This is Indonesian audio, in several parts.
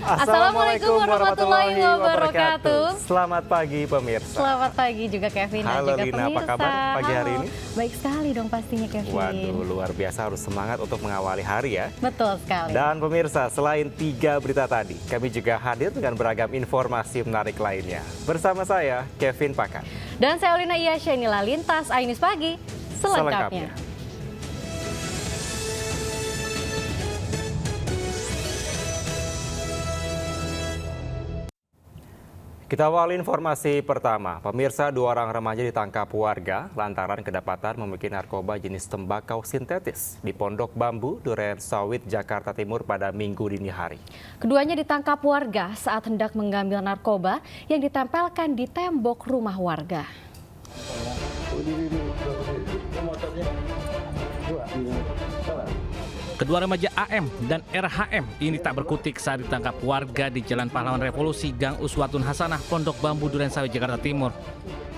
Assalamualaikum warahmatullahi wabarakatuh. Selamat pagi pemirsa. Selamat pagi juga Kevin dan Halo juga Lina, pemirsa. apa kabar pagi hari ini? Baik sekali dong pastinya Kevin. Waduh, luar biasa, harus semangat untuk mengawali hari ya. Betul sekali. Dan pemirsa, selain 3 berita tadi, kami juga hadir dengan beragam informasi menarik lainnya. Bersama saya, Kevin Pakan. Dan saya Lina Iyasya, inilah Lintas Ainis Pagi selengkapnya. Kita awali informasi pertama. Pemirsa, 2 orang remaja ditangkap warga lantaran kedapatan memiliki narkoba jenis tembakau sintetis di Pondok Bambu, Duren Sawit, Jakarta Timur pada Minggu dini hari. Keduanya ditangkap warga saat hendak mengambil narkoba yang ditempelkan di tembok rumah warga. Kedua remaja AM dan RHM ini tak berkutik saat ditangkap warga di Jalan Pahlawan Revolusi, Gang Uswatun Hasanah, Pondok Bambu, Duren Sawit, Jakarta Timur.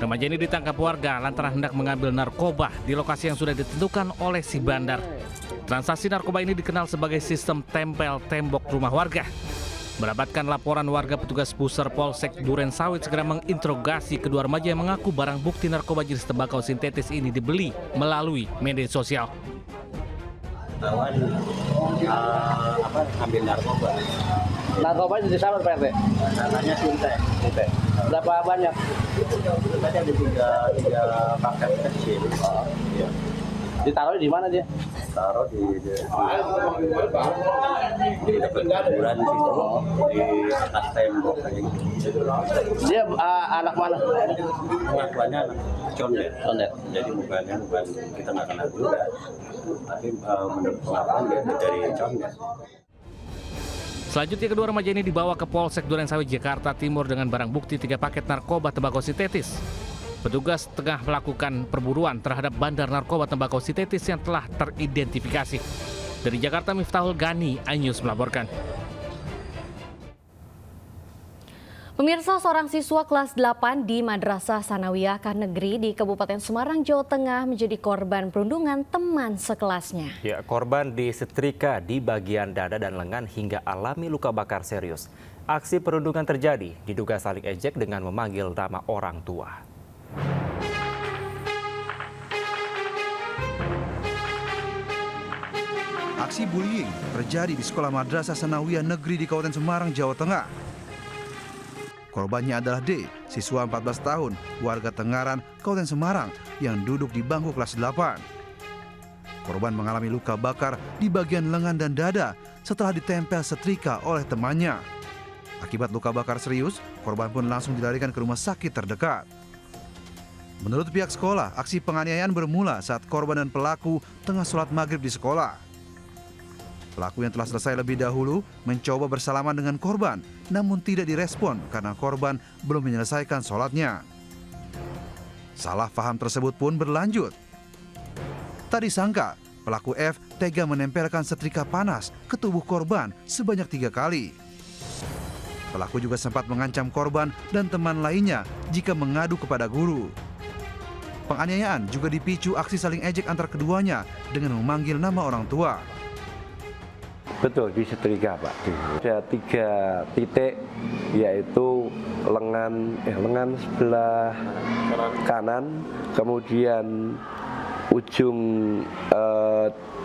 Remaja ini ditangkap warga lantaran hendak mengambil narkoba di lokasi yang sudah ditentukan oleh si bandar. Transaksi narkoba ini dikenal sebagai sistem tempel tembok rumah warga. Mendapatkan laporan warga, petugas Puser Polsek Duren Sawit segera menginterogasi kedua remaja yang mengaku barang bukti narkoba jenis tembakau sintetis ini dibeli melalui media sosial. Tawan ambil narkoba. Narkoba jenis apa Pak RT? Namanya sintek. Berapa banyak? Tadi ada tiga paket kecil. Ya. Ditaruh di mana dia? Taruh di dekat kuburan situ, di atas tembok kayak gitu. Dia anak mana? Pengakuannya anak condet. Condet. Jadi bukan kita nggak kenal juga. Tapi menurut pengakuan dia dari condet. Selanjutnya kedua remaja ini dibawa ke Polsek Duren Sawit, Jakarta Timur dengan barang bukti 3 paket narkoba tembakau sintetis. Petugas tengah melakukan perburuan terhadap bandar narkoba tembakau sintetis yang telah teridentifikasi. Dari Jakarta, Miftahul Gani, iNews melaporkan. Pemirsa, seorang siswa kelas 8 di Madrasah Sanawiyah Negeri di Kabupaten Semarang, Jawa Tengah menjadi korban perundungan teman sekelasnya. Ya, korban disetrika di bagian dada dan lengan hingga alami luka bakar serius. Aksi perundungan terjadi diduga saling ejek dengan memanggil nama orang tua. Aksi bullying terjadi di Sekolah Madrasah Sanawiyah Negeri di Kabupaten Semarang, Jawa Tengah. Korbannya adalah D, siswa 14 tahun, warga Tengaran, Kabupaten Semarang yang duduk di bangku kelas 8. Korban mengalami luka bakar di bagian lengan dan dada setelah ditempel setrika oleh temannya. Akibat luka bakar serius, korban pun langsung dilarikan ke rumah sakit terdekat. Menurut pihak sekolah, aksi penganiayaan bermula saat korban dan pelaku tengah sholat maghrib di sekolah. Pelaku yang telah selesai lebih dahulu mencoba bersalaman dengan korban, namun tidak direspon karena korban belum menyelesaikan sholatnya. Salah paham tersebut pun berlanjut. Tak disangka, pelaku F tega menempelkan setrika panas ke tubuh korban sebanyak 3 kali. Pelaku juga sempat mengancam korban dan teman lainnya jika mengadu kepada guru. Penganiayaan juga dipicu aksi saling ejek antar keduanya dengan memanggil nama orang tua. Betul, disetrika Pak. Ada 3 titik, yaitu lengan sebelah kanan, kemudian ujung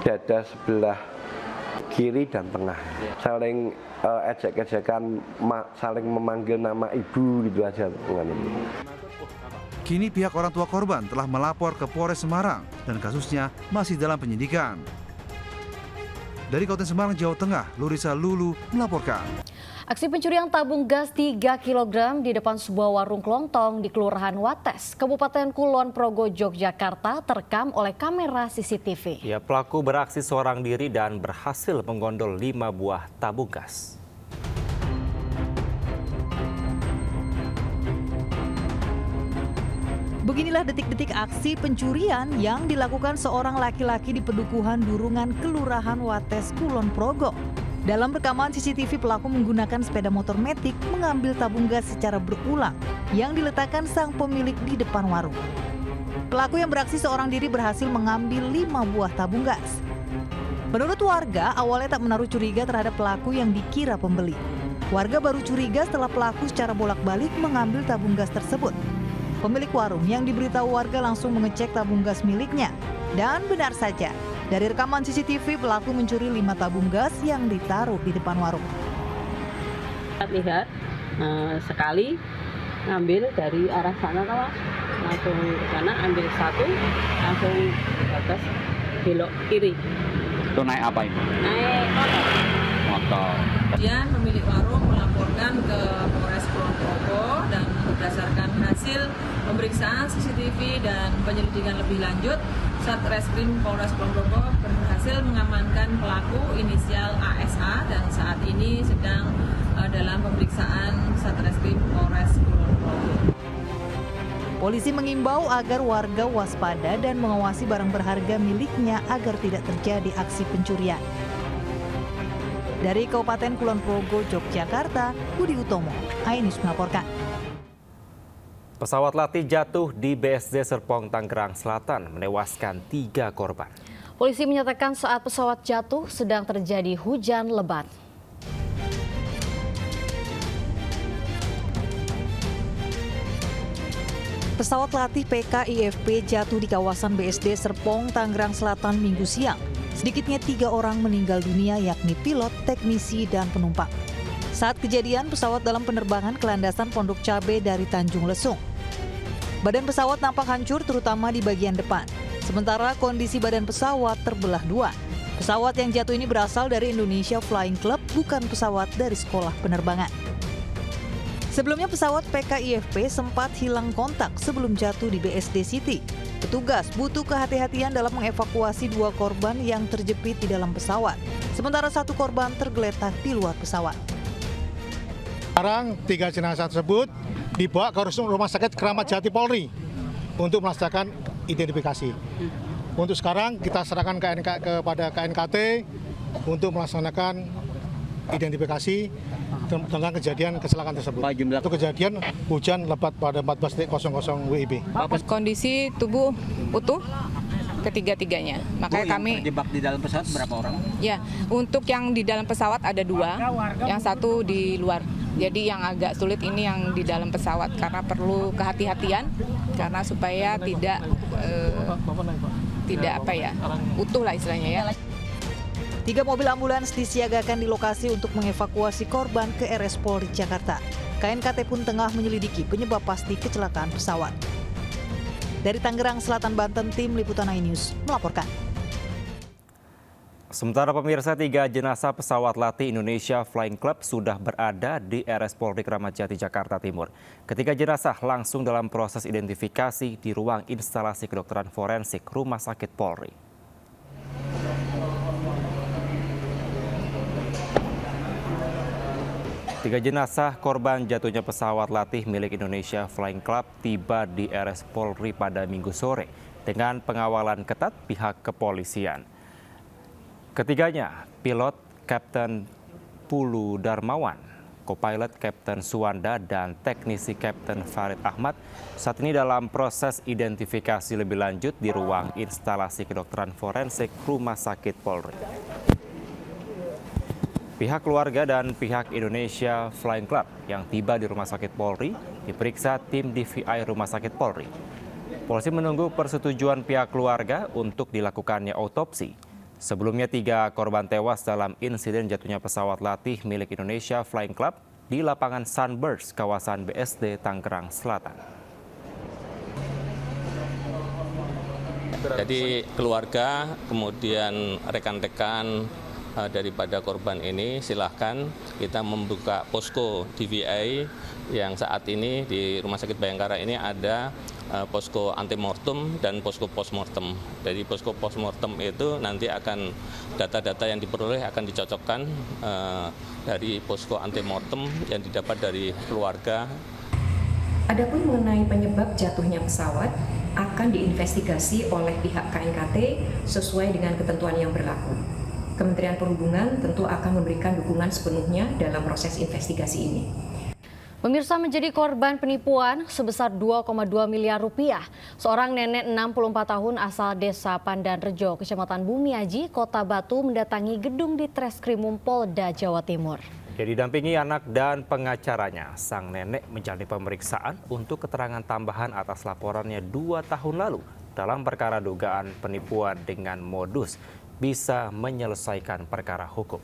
dada sebelah kiri dan tengah. Saling ejek-ejekan, saling memanggil nama ibu gitu aja. Kini pihak orang tua korban telah melapor ke Polres Semarang dan kasusnya masih dalam penyidikan. Dari Kabupaten Semarang, Jawa Tengah, Lurisa Lulu melaporkan. Aksi pencurian tabung gas 3 kg di depan sebuah warung kelontong di Kelurahan Wates, Kabupaten Kulon Progo, Yogyakarta terekam oleh kamera CCTV. Ya, pelaku beraksi seorang diri dan berhasil menggondol 5 buah tabung gas. Beginilah detik-detik aksi pencurian yang dilakukan seorang laki-laki di Pedukuhan Durungan, Kelurahan Wates, Kulon Progo. Dalam rekaman CCTV, pelaku menggunakan sepeda motor metik mengambil tabung gas secara berulang yang diletakkan sang pemilik di depan warung. Pelaku yang beraksi seorang diri berhasil mengambil 5 buah tabung gas. Menurut warga, awalnya tak menaruh curiga terhadap pelaku yang dikira pembeli. Warga baru curiga setelah pelaku secara bolak-balik mengambil tabung gas tersebut. Pemilik warung yang diberitahu warga langsung mengecek tabung gas miliknya. Dan benar saja, dari rekaman CCTV pelaku mencuri 5 tabung gas yang ditaruh di depan warung. Lihat sekali ngambil dari arah sana kawan, langsung ke sana ambil satu, langsung ke atas belok kiri. Itu naik apa ini? Naik Motor. Kemudian pemilik warung melaporkan ke Polres Kulon Progo dan berdasarkan hasil pemeriksaan CCTV dan penyelidikan lebih lanjut, Satreskrim Polres Kulon Progo berhasil mengamankan pelaku inisial ASA dan saat ini sedang dalam pemeriksaan Satreskrim Polres Kulon Progo. Polisi mengimbau agar warga waspada dan mengawasi barang berharga miliknya agar tidak terjadi aksi pencurian. Dari Kabupaten Kulon Progo, Yogyakarta, Budi Utomo, iNews melaporkan. Pesawat latih jatuh di BSD Serpong, Tangerang Selatan, menewaskan 3 korban. Polisi menyatakan saat pesawat jatuh sedang terjadi hujan lebat. Pesawat latih PKIFP jatuh di kawasan BSD Serpong, Tangerang Selatan Minggu siang. Sedikitnya 3 orang meninggal dunia yakni pilot, teknisi, dan penumpang. Saat kejadian, pesawat dalam penerbangan ke landasan Pondok Cabe dari Tanjung Lesung. Badan pesawat nampak hancur terutama di bagian depan. Sementara kondisi badan pesawat terbelah 2. Pesawat yang jatuh ini berasal dari Indonesia Flying Club, bukan pesawat dari sekolah penerbangan. Sebelumnya pesawat PKIFP sempat hilang kontak sebelum jatuh di BSD City. Petugas butuh kehati-hatian dalam mengevakuasi 2 korban yang terjepit di dalam pesawat. Sementara 1 korban tergeletak di luar pesawat. Sekarang 3 jenazah tersebut dibawa ke Rumah Sakit Kramat Jati Polri untuk melaksanakan identifikasi. Untuk sekarang kita serahkan kepada KNKT untuk melaksanakan identifikasi tentang kejadian kecelakaan tersebut. Untuk kejadian hujan lebat pada 14.00 WIB. Kondisi tubuh utuh ketiga-tiganya. Makanya kami terjebak di dalam pesawat berapa orang? Ya, untuk yang di dalam pesawat ada 2, yang 1 di luar. Jadi yang agak sulit ini yang di dalam pesawat karena perlu kehati-hatian karena supaya tidak utuh lah istilahnya ya. 3 mobil ambulans disiagakan di lokasi untuk mengevakuasi korban ke RS Polri Jakarta. KNKT pun tengah menyelidiki penyebab pasti kecelakaan pesawat. Dari Tangerang Selatan, Banten, tim Liputan iNews melaporkan. Sementara pemirsa, 3 jenazah pesawat latih Indonesia Flying Club sudah berada di RS Polri Kramat Jati, Jakarta Timur. Ketiga jenazah langsung dalam proses identifikasi di ruang instalasi kedokteran forensik Rumah Sakit Polri. Tiga jenazah korban jatuhnya pesawat latih milik Indonesia Flying Club tiba di RS Polri pada Minggu sore dengan pengawalan ketat pihak kepolisian. Ketiganya, pilot Kapten Pulu Darmawan, co-pilot Kapten Suwanda, dan teknisi Kapten Farid Ahmad saat ini dalam proses identifikasi lebih lanjut di ruang instalasi kedokteran forensik Rumah Sakit Polri. Pihak keluarga dan pihak Indonesia Flying Club yang tiba di Rumah Sakit Polri diperiksa tim DVI Rumah Sakit Polri. Polisi menunggu persetujuan pihak keluarga untuk dilakukannya autopsi. Sebelumnya 3 korban tewas dalam insiden jatuhnya pesawat latih milik Indonesia Flying Club di lapangan Sunburst, kawasan BSD, Tangerang Selatan. Jadi keluarga, kemudian rekan-rekan daripada korban ini silahkan kita membuka posko DVI yang saat ini di Rumah Sakit Bayangkara ini ada posko antemortem dan posko postmortem. Dari posko postmortem itu nanti akan data-data yang diperoleh akan dicocokkan dari posko antemortem yang didapat dari keluarga. Adapun mengenai penyebab jatuhnya pesawat akan diinvestigasi oleh pihak KNKT sesuai dengan ketentuan yang berlaku. Kementerian Perhubungan tentu akan memberikan dukungan sepenuhnya dalam proses investigasi ini. Pemirsa, menjadi korban penipuan sebesar 2,2 miliar rupiah. Seorang nenek 64 tahun asal desa Pandanrejo, Kecamatan Bumiaji, Kota Batu mendatangi gedung di Treskrimum Polda Jawa Timur. Dia didampingi anak dan pengacaranya. Sang nenek menjalani pemeriksaan untuk keterangan tambahan atas laporannya 2 tahun lalu dalam perkara dugaan penipuan dengan modus bisa menyelesaikan perkara hukum.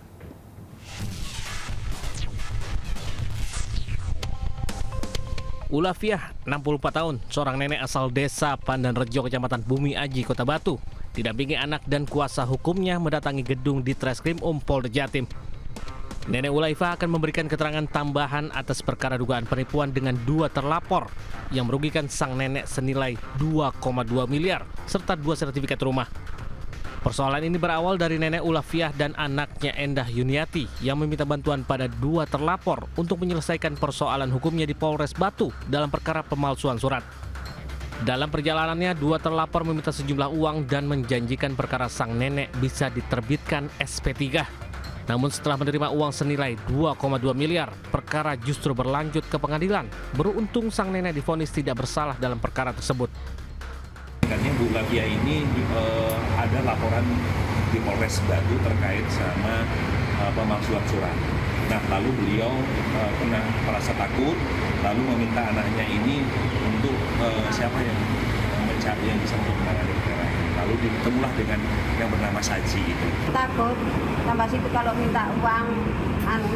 Ulafiah, 64 tahun, seorang nenek asal desa Pandanrejo, Kecamatan Bumi Aji, Kota Batu, didampingi anak dan kuasa hukumnya mendatangi gedung Ditreskrim Polda Jatim. Nenek Ulaifah akan memberikan keterangan tambahan atas perkara dugaan penipuan dengan 2 terlapor yang merugikan sang nenek senilai 2,2 miliar serta 2 sertifikat rumah. Persoalan ini berawal dari nenek Ulafiah dan anaknya Endah Yuniati yang meminta bantuan pada 2 terlapor untuk menyelesaikan persoalan hukumnya di Polres Batu dalam perkara pemalsuan surat. Dalam perjalanannya, 2 terlapor meminta sejumlah uang dan menjanjikan perkara sang nenek bisa diterbitkan SP3. Namun setelah menerima uang senilai 2,2 miliar, perkara justru berlanjut ke pengadilan. Beruntung sang nenek divonis tidak bersalah dalam perkara tersebut. Karena Bu Lavia ini ada laporan di Polres Batu terkait sama pemalsuan surat. Nah, lalu beliau pernah merasa takut, lalu meminta anaknya ini untuk siapa yang mencari yang bisa menangani perkara ini. Lalu ditemulah dengan yang bernama Saji itu. Takut, tambah situ kalau minta uang,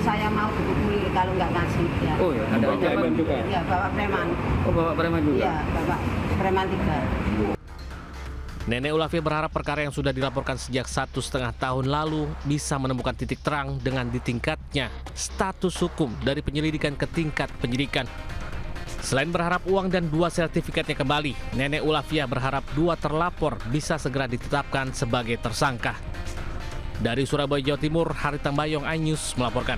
saya mau dipukuli kalau nggak kasih. Ya. Oh ya, ada preman juga? Iya, bawa preman. Oh, bawa preman juga? Iya, bawa preman 3. Nenek Ulafiah berharap perkara yang sudah dilaporkan sejak 1,5 tahun lalu bisa menemukan titik terang dengan ditingkatnya status hukum dari penyelidikan ke tingkat penyidikan. Selain berharap uang dan 2 sertifikatnya kembali, Nenek Ulafiah berharap 2 terlapor bisa segera ditetapkan sebagai tersangka. Dari Surabaya, Jawa Timur, Hari Tambayong, iNews melaporkan.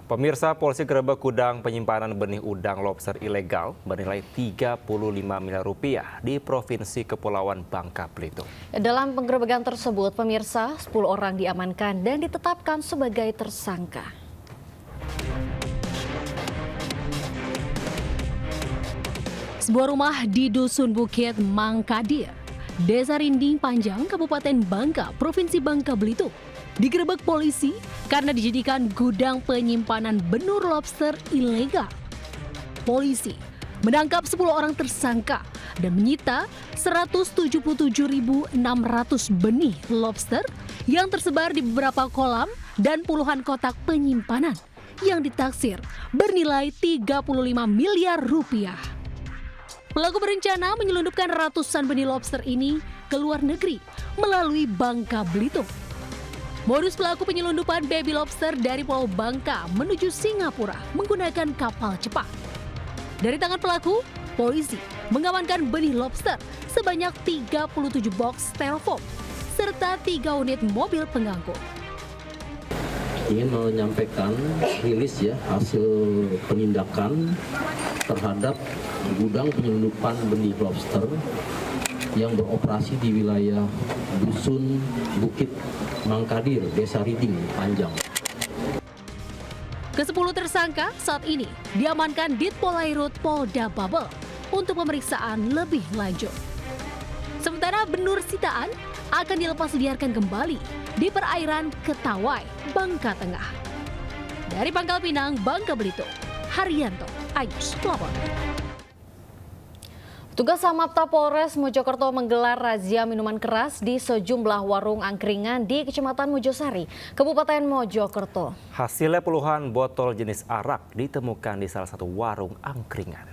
Pemirsa, polisi gerebek gudang penyimpanan benih udang lobster ilegal bernilai 35 miliar rupiah di Provinsi Kepulauan Bangka Belitung. Dalam penggerebekan tersebut, pemirsa, 10 orang diamankan dan ditetapkan sebagai tersangka. Sebuah rumah di Dusun Bukit Mangkadir, Desa Rinding Panjang, Kabupaten Bangka, Provinsi Bangka Belitung, digerebek polisi karena dijadikan gudang penyimpanan benur lobster ilegal. Polisi menangkap 10 orang tersangka dan menyita 177.600 benih lobster yang tersebar di beberapa kolam dan puluhan kotak penyimpanan yang ditaksir bernilai 35 miliar rupiah. Pelaku berencana menyelundupkan ratusan benih lobster ini ke luar negeri melalui Bangka Belitung. Modus pelaku penyelundupan baby lobster dari Pulau Bangka menuju Singapura menggunakan kapal cepat. Dari tangan pelaku, polisi mengamankan benih lobster sebanyak 37 box styrofoam serta 3 unit mobil pengangkut. Ingin menyampaikan rilis ya hasil penindakan terhadap gudang penyelundupan benih lobster yang beroperasi di wilayah Dusun Bukit Mangkadir, Desa Rinding Panjang. Ke-10 tersangka saat ini diamankan di Polairut Polda Babel untuk pemeriksaan lebih lanjut. Sementara benur sitaan akan dilepas liarkan kembali di perairan Ketawai, Bangka Tengah. Dari Pangkal Pinang, Bangka Belitung, Haryanto, iNews melaporkan. Tugas Samapta Polres Mojokerto menggelar razia minuman keras di sejumlah warung angkringan di Kecamatan Mojosari, Kabupaten Mojokerto. Hasilnya puluhan botol jenis arak ditemukan di salah satu warung angkringan.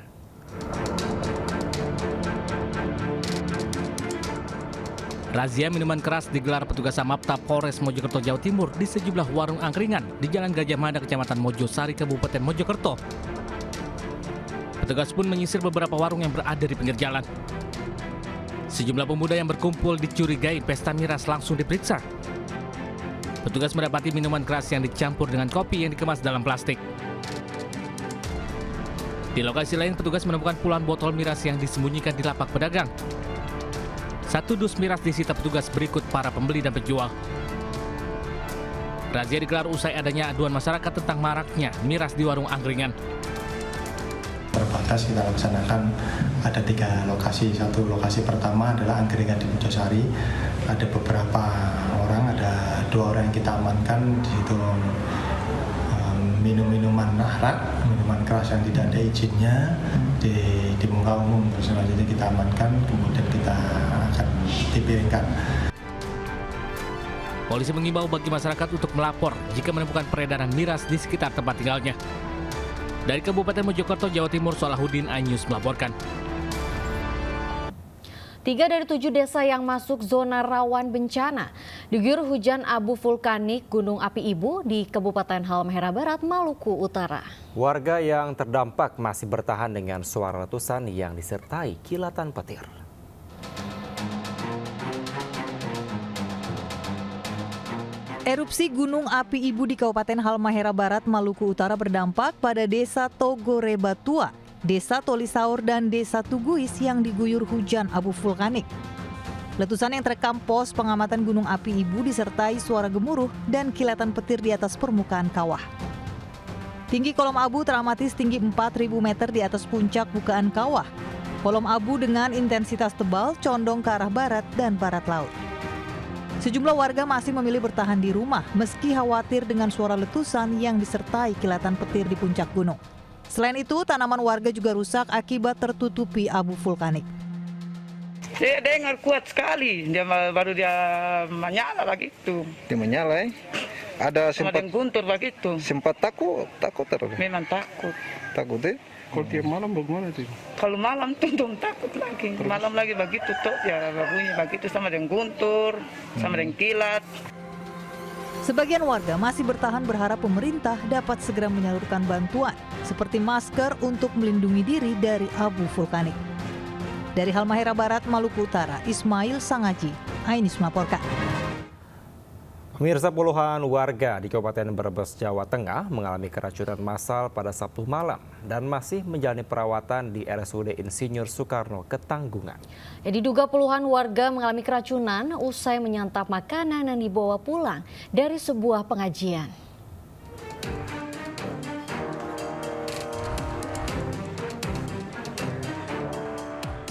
Razia minuman keras digelar petugas Samapta Polres Mojokerto, Jawa Timur di sejumlah warung angkringan di Jalan Gajah Mada, Kecamatan Mojosari, Kabupaten Mojokerto. Petugas pun menyisir beberapa warung yang berada di pinggir jalan. Sejumlah pemuda yang berkumpul dicurigai pesta miras langsung diperiksa. Petugas mendapati minuman keras yang dicampur dengan kopi yang dikemas dalam plastik. Di lokasi lain, petugas menemukan puluhan botol miras yang disembunyikan di lapak pedagang. 1 dus miras disita petugas berikut para pembeli dan penjual. Razia digelar usai adanya aduan masyarakat tentang maraknya miras di warung angkringan. Terbatas kita laksanakan ada 3 lokasi. Satu lokasi pertama adalah angkringan di Mojosari. Ada beberapa orang orang, ada 2 orang yang kita amankan di situ minum minuman arak, minuman keras yang tidak ada izinnya di muka umum. Terus selanjutnya kita amankan, kemudian kita akan dipiringkan. Polisi mengimbau bagi masyarakat untuk melapor jika menemukan peredaran miras di sekitar tempat tinggalnya. Dari Kabupaten Mojokerto, Jawa Timur, Salahuddin, iNews melaporkan. 3 dari 7 desa yang masuk zona rawan bencana diguyur hujan abu vulkanik Gunung Api Ibu di Kabupaten Halmahera Barat, Maluku Utara. Warga yang terdampak masih bertahan dengan suara letusan yang disertai kilatan petir. Erupsi Gunung Api Ibu di Kabupaten Halmahera Barat, Maluku Utara berdampak pada Desa Togorebatua, Desa Tolisaur, dan Desa Tuguis yang diguyur hujan abu vulkanik. Letusan yang terekam pos pengamatan Gunung Api Ibu disertai suara gemuruh dan kilatan petir di atas permukaan kawah. Tinggi kolom abu teramati setinggi 4.000 meter di atas puncak bukaan kawah. Kolom abu dengan intensitas tebal condong ke arah barat dan barat laut. Sejumlah warga masih memilih bertahan di rumah meski khawatir dengan suara letusan yang disertai kilatan petir di puncak gunung. Selain itu, tanaman warga juga rusak akibat tertutupi abu vulkanik. Saya dengar kuat sekali, baru dia menyala begitu. Dia menyala, Ada sempat guntur begitu. Sempat takut terus. Memang takut. Takut Kalau tiap malam bagaimana tuh? Kalau malam tuh takut lagi. Terus? Malam lagi begitu tuh ya bunyi begitu sama dengan guntur, sama dengan kilat. Sebagian warga masih bertahan berharap pemerintah dapat segera menyalurkan bantuan seperti masker untuk melindungi diri dari abu vulkanik. Dari Halmahera Barat, Maluku Utara, Ismail Sangaji, iNews melaporkan. Pemirsa, puluhan warga di Kabupaten Brebes, Jawa Tengah mengalami keracunan massal pada Sabtu malam dan masih menjalani perawatan di RSUD Insinyur Soekarno, Ketanggungan. Diduga puluhan warga mengalami keracunan usai menyantap makanan yang dibawa pulang dari sebuah pengajian.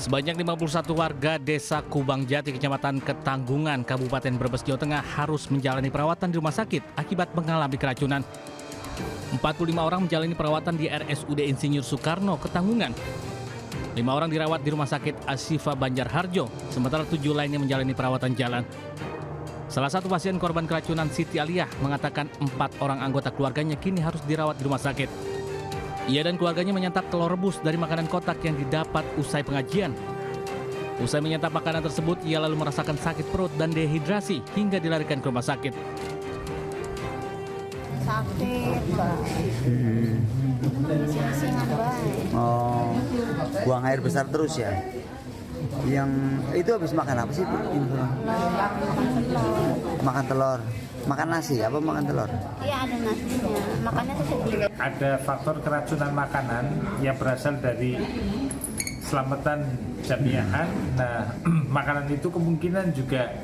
Sebanyak 51 warga Desa Kubang Jati, Kecamatan Ketanggungan, Kabupaten Brebes, Jawa Tengah harus menjalani perawatan di rumah sakit akibat mengalami keracunan. 45 orang menjalani perawatan di RSUD Insinyur Soekarno, Ketanggungan. 5 orang dirawat di Rumah Sakit Asifa Banjarharjo, sementara 7 lainnya menjalani perawatan jalan. Salah satu pasien korban keracunan, Siti Aliyah, mengatakan 4 orang anggota keluarganya kini harus dirawat di rumah sakit. Ia dan keluarganya menyantap telur rebus dari makanan kotak yang didapat usai pengajian. Usai menyantap makanan tersebut, ia lalu merasakan sakit perut dan dehidrasi hingga dilarikan ke rumah sakit. Sakit, Pak. Oh, buang air besar terus ya? Yang itu habis makan apa sih, Bu? Makan telur. Makan nasi apa makan telur? Iya, ada nasinya. Makannya tuh sedikit. Ada faktor keracunan makanan yang berasal dari selamatan jamiahan. Nah, makanan itu kemungkinan juga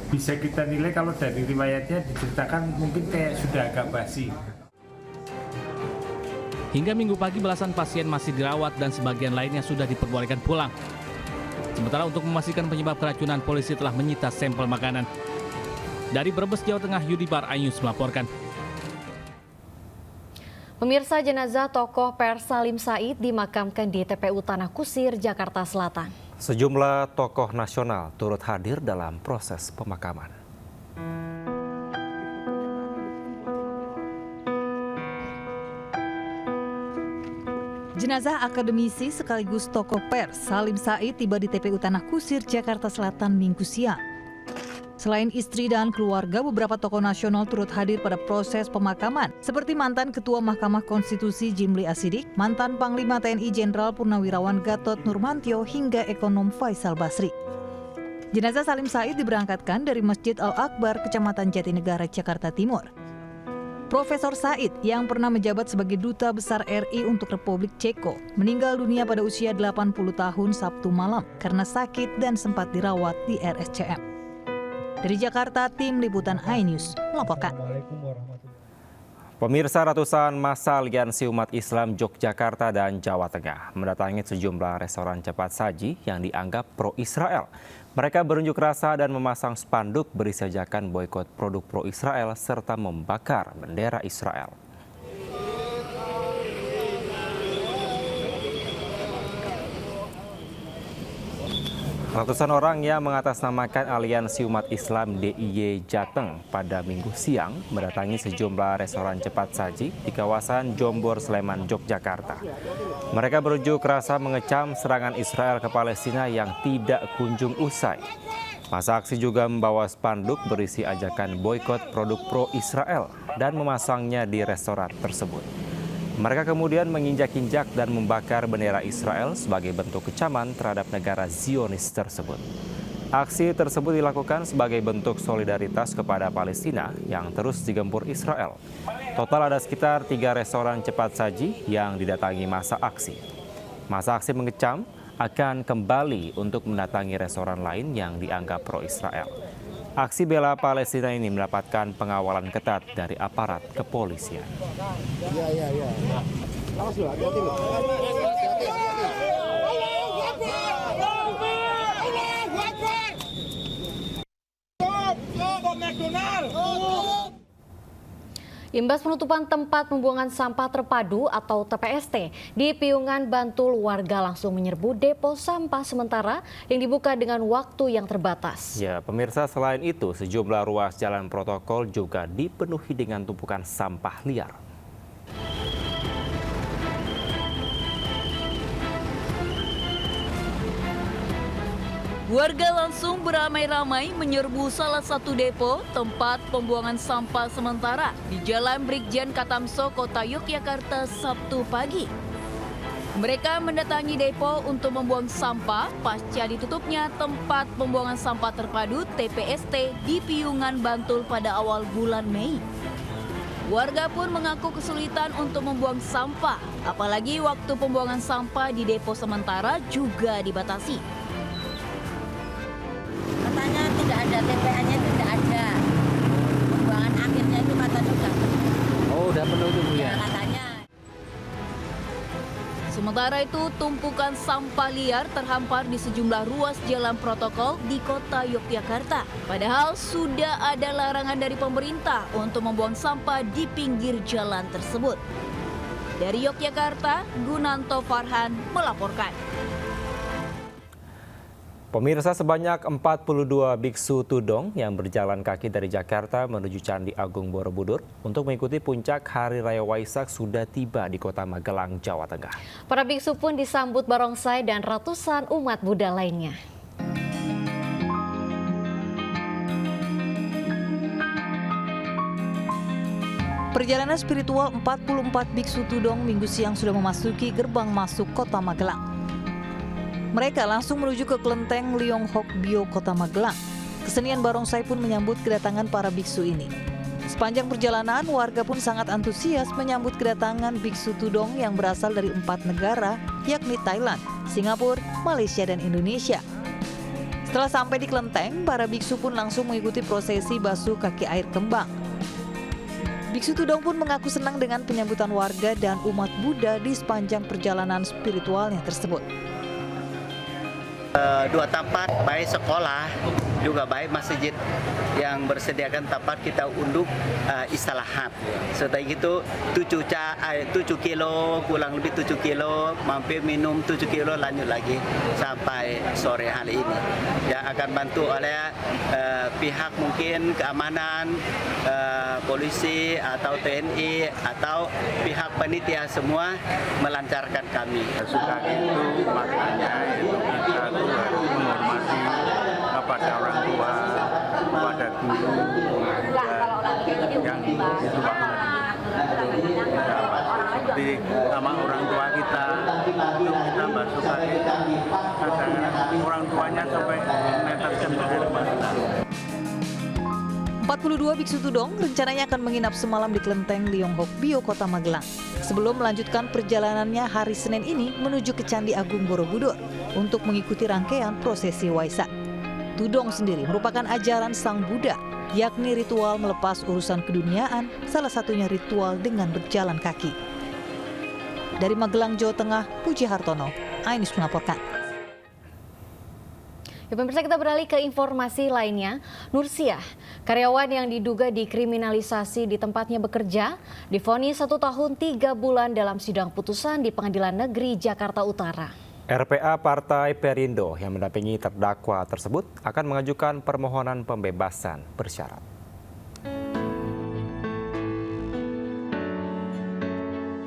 bisa kita nilai kalau dari riwayatnya diceritakan mungkin kayak sudah agak basi. Hingga Minggu pagi belasan pasien masih dirawat dan sebagian lainnya sudah diperbolehkan pulang. Sementara untuk memastikan penyebab keracunan, polisi telah menyita sampel makanan. Dari Brebes, Jawa Tengah, Yudibar, iNews melaporkan. Pemirsa, jenazah tokoh pers Salim Said dimakamkan di TPU Tanah Kusir, Jakarta Selatan. Sejumlah tokoh nasional turut hadir dalam proses pemakaman. Jenazah akademisi sekaligus tokoh pers Salim Said tiba di TPU Tanah Kusir, Jakarta Selatan Minggu siang. Selain istri dan keluarga, beberapa tokoh nasional turut hadir pada proses pemakaman, seperti mantan Ketua Mahkamah Konstitusi Jimli Asidik, mantan Panglima TNI Jenderal Purnawirawan Gatot Nurmantio, hingga ekonom Faisal Basri. Jenazah Salim Said diberangkatkan dari Masjid Al-Akbar, Kecamatan Jatinegara, Jakarta Timur. Profesor Said, yang pernah menjabat sebagai Duta Besar RI untuk Republik Ceko, meninggal dunia pada usia 80 tahun Sabtu malam karena sakit dan sempat dirawat di RSCM. Dari Jakarta, tim liputan iNews melaporkan. Pemirsa, ratusan massa Aliansi Umat Islam Yogyakarta dan Jawa Tengah mendatangi sejumlah restoran cepat saji yang dianggap pro-Israel. Mereka berunjuk rasa dan memasang spanduk berisi ajakan boikot produk pro-Israel serta membakar bendera Israel. Ratusan orang yang mengatasnamakan Aliansi Umat Islam DIY Jateng pada Minggu siang mendatangi sejumlah restoran cepat saji di kawasan Jombor, Sleman, Yogyakarta. Mereka berunjuk rasa mengecam serangan Israel ke Palestina yang tidak kunjung usai. Masa aksi juga membawa spanduk berisi ajakan boikot produk pro-Israel dan memasangnya di restoran tersebut. Mereka kemudian menginjak-injak dan membakar bendera Israel sebagai bentuk kecaman terhadap negara Zionis tersebut. Aksi tersebut dilakukan sebagai bentuk solidaritas kepada Palestina yang terus digempur Israel. Total ada sekitar 3 restoran cepat saji yang didatangi masa aksi. Masa aksi mengecam akan kembali untuk mendatangi restoran lain yang dianggap pro-Israel. Aksi bela Palestina ini mendapatkan pengawalan ketat dari aparat kepolisian. Imbas penutupan tempat pembuangan sampah terpadu atau TPST di Piungan, Bantul, warga langsung menyerbu depo sampah sementara yang dibuka dengan waktu yang terbatas. Ya, pemirsa, selain itu sejumlah ruas jalan protokol juga dipenuhi dengan tumpukan sampah liar. Warga langsung beramai-ramai menyerbu salah satu depo tempat pembuangan sampah sementara di Jalan Brigjen Katamso, Kota Yogyakarta, Sabtu pagi. Mereka mendatangi depo untuk membuang sampah pasca ditutupnya tempat pembuangan sampah terpadu TPST di Piungan, Bantul pada awal bulan Mei. Warga pun mengaku kesulitan untuk membuang sampah, apalagi waktu pembuangan sampah di depo sementara juga dibatasi. Katanya tidak ada, TPA-nya itu tidak ada. Pembuangan akhirnya itu katanya sudah penuh. Oh, udah penuh itu, Bu, ya? Katanya. Sementara itu, tumpukan sampah liar terhampar di sejumlah ruas jalan protokol di Kota Yogyakarta. Padahal sudah ada larangan dari pemerintah untuk membuang sampah di pinggir jalan tersebut. Dari Yogyakarta, Gunanto Farhan melaporkan. Pemirsa, sebanyak 42 biksu tudong yang berjalan kaki dari Jakarta menuju Candi Agung Borobudur untuk mengikuti puncak Hari Raya Waisak sudah tiba di Kota Magelang, Jawa Tengah. Para biksu pun disambut barongsai dan ratusan umat Buddha lainnya. Perjalanan spiritual 44 biksu tudong Minggu siang sudah memasuki gerbang masuk Kota Magelang. Mereka langsung menuju ke kelenteng Liong Hok Bio, Kota Magelang. Kesenian barongsai pun menyambut kedatangan para biksu ini. Sepanjang perjalanan, warga pun sangat antusias menyambut kedatangan biksu tudong yang berasal dari 4 negara, yakni Thailand, Singapura, Malaysia, dan Indonesia. Setelah sampai di kelenteng, para biksu pun langsung mengikuti prosesi basuh kaki air kembang. Biksu tudong pun mengaku senang dengan penyambutan warga dan umat Buddha di sepanjang perjalanan spiritualnya tersebut. 2 tempat, baik sekolah, juga baik masjid yang bersediakan tempat kita untuk istirahat. Setelah itu 7 kilo, kurang lebih 7 kilo, mampir minum 7 kilo, lanjut lagi sampai sore hari ini. Yang akan bantu oleh pihak mungkin keamanan, polisi atau TNI atau pihak panitia semua melancarkan kami. Suka itu maknanya itu kita harus menghormati kepada orang tua, kepada guru, yang itu banget. Seperti sama orang tua kita, itu kita basuh kaki. Kadang-kadang orang tuanya sampai meneteskan air mata. 42 biksu tudong rencananya akan menginap semalam di kelenteng Liong Hok Bio, Kota Magelang. Sebelum melanjutkan perjalanannya hari Senin ini menuju ke Candi Agung Borobudur untuk mengikuti rangkaian prosesi Waisak. Tudong sendiri merupakan ajaran Sang Buddha yakni ritual melepas urusan keduniaan, salah satunya ritual dengan berjalan kaki. Dari Magelang, Jawa Tengah, Puji Hartono, iNews melaporkan. Ya, pemirsa, kita beralih ke informasi lainnya. Nursiah, karyawan yang diduga dikriminalisasi di tempatnya bekerja, divonis 1 tahun 3 bulan dalam sidang putusan di Pengadilan Negeri Jakarta Utara. RPA Partai Perindo yang mendampingi terdakwa tersebut akan mengajukan permohonan pembebasan bersyarat.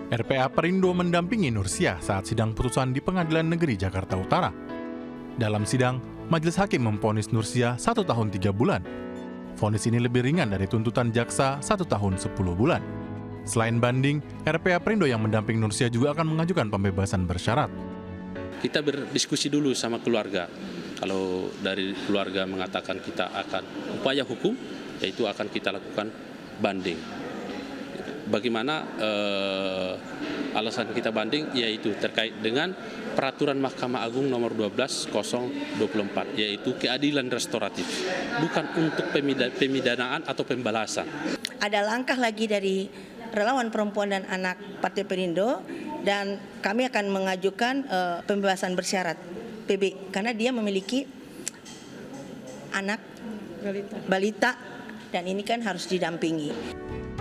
RPA Perindo mendampingi Nursiah saat sidang putusan di Pengadilan Negeri Jakarta Utara. Dalam sidang, Majelis Hakim memvonis Nursiah 1 tahun 3 bulan. Vonis ini lebih ringan dari tuntutan jaksa 1 tahun 10 bulan. Selain banding, RPA Perindo yang mendampingi Nursiah juga akan mengajukan pembebasan bersyarat. Kita berdiskusi dulu sama keluarga. Kalau dari keluarga mengatakan kita akan upaya hukum, yaitu akan kita lakukan banding. Bagaimana alasan kita banding, yaitu terkait dengan Peraturan Mahkamah Agung nomor 12/024, yaitu keadilan restoratif, bukan untuk pemidanaan atau pembalasan. Ada langkah lagi dari relawan perempuan dan anak Partai Perindo, dan kami akan mengajukan pembebasan bersyarat PB karena dia memiliki anak balita dan ini kan harus didampingi.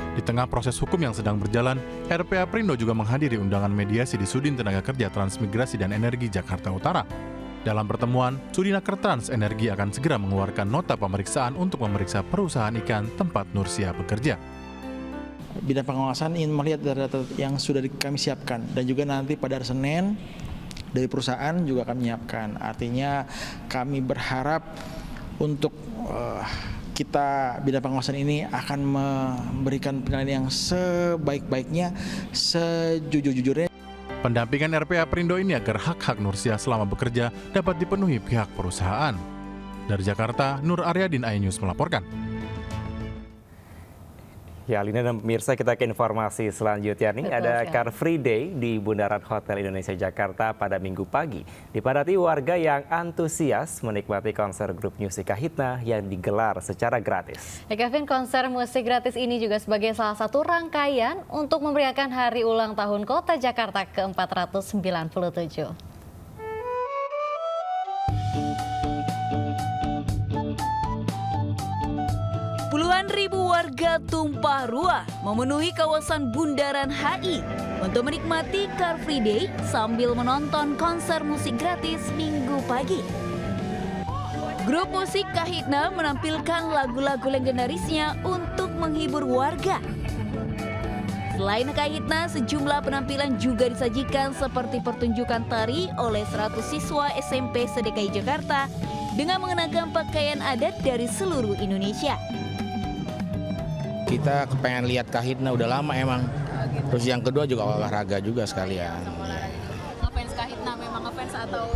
Di tengah proses hukum yang sedang berjalan, RPA Perindo juga menghadiri undangan mediasi di Sudin Tenaga Kerja Transmigrasi dan Energi Jakarta Utara. Dalam pertemuan, Sudinaker Trans Energi akan segera mengeluarkan nota pemeriksaan untuk memeriksa perusahaan ikan tempat Nursiah bekerja. Bidang pengawasan ingin melihat data yang sudah kami siapkan, dan juga nanti pada hari Senin dari perusahaan juga kami menyiapkan. Artinya kami berharap untuk kita bidang pengawasan ini akan memberikan penilaian yang sebaik-baiknya, sejujur-jujurnya. Pendampingan RPA Perindo ini agar hak-hak Nursiah selama bekerja dapat dipenuhi pihak perusahaan. Dari Jakarta, Nur Aryadin, iNews melaporkan. Ya, Alina dan pemirsa, kita ke informasi selanjutnya nih. Ada Car Free Day di Bundaran Hotel Indonesia Jakarta pada Minggu pagi. Dipadati warga yang antusias menikmati konser grup musik Kahitna yang digelar secara gratis. Ya, Kevin, konser musik gratis ini juga sebagai salah satu rangkaian untuk memeriahkan hari ulang tahun Kota Jakarta ke-497. Puluhan ribu warga tumpah ruah memenuhi kawasan Bundaran HI untuk menikmati Car Free Day sambil menonton konser musik gratis Minggu pagi. Grup musik Kahitna menampilkan lagu-lagu legendarisnya untuk menghibur warga. Selain Kahitna, sejumlah penampilan juga disajikan seperti pertunjukan tari oleh 100 siswa SMP se-DKI Jakarta dengan mengenakan pakaian adat dari seluruh Indonesia. Kita kepengen lihat Kahitna udah lama emang. Terus yang kedua juga olahraga juga sekalian. Ngefans Kahitna memang ngefans atau?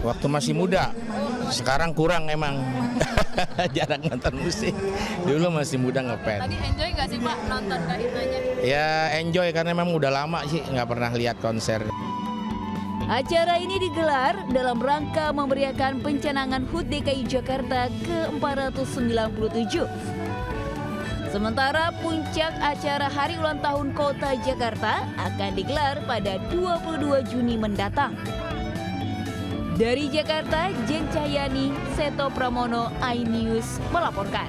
Waktu masih muda, sekarang kurang emang. Jarang nonton musik. Dulu masih muda ngefans. Tadi enjoy nggak sih Pak nonton Kahitnanya? Ya enjoy karena memang udah lama sih nggak pernah lihat konser. Acara ini digelar dalam rangka memeriahkan pencanangan HUT DKI Jakarta ke-497. Sementara puncak acara Hari Ulang Tahun Kota Jakarta akan digelar pada 22 Juni mendatang. Dari Jakarta, Jen Cahyani, Seto Pramono, iNews melaporkan.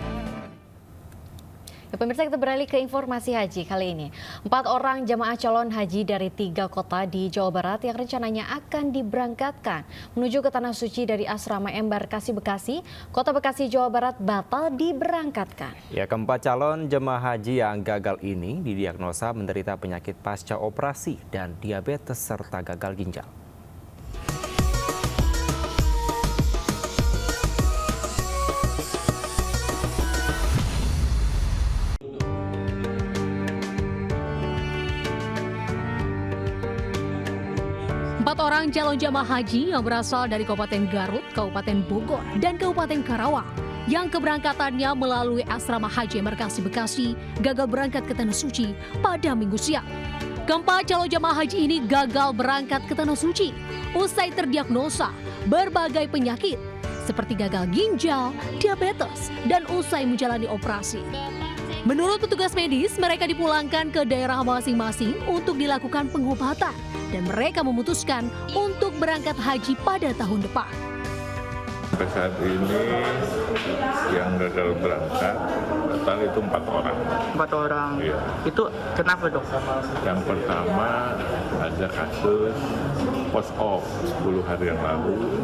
Ya, pemirsa, kita beralih ke informasi haji kali ini. 4 orang jamaah calon haji dari 3 kota di Jawa Barat yang rencananya akan diberangkatkan menuju ke Tanah Suci dari Asrama Embarkasi Bekasi, Kota Bekasi, Jawa Barat batal diberangkatkan. Ya, keempat calon jemaah haji yang gagal ini didiagnosa menderita penyakit pasca operasi dan diabetes serta gagal ginjal. Orang calon jamaah haji yang berasal dari Kabupaten Garut, Kabupaten Bogor, dan Kabupaten Karawang yang keberangkatannya melalui Asrama Haji Embarkasi Bekasi gagal berangkat ke Tanah Suci pada Minggu siang. Keempat calon jamaah haji ini gagal berangkat ke Tanah Suci usai terdiagnosa berbagai penyakit seperti gagal ginjal, diabetes, dan usai menjalani operasi. Menurut petugas medis, mereka dipulangkan ke daerah masing-masing untuk dilakukan pengobatan dan mereka memutuskan untuk berangkat haji pada tahun depan. Sampai saat ini yang gagal berangkat total itu 4 orang. 4 orang. Iya. Itu kenapa, Dok? Yang pertama ada kasus post-op 10 hari yang lalu.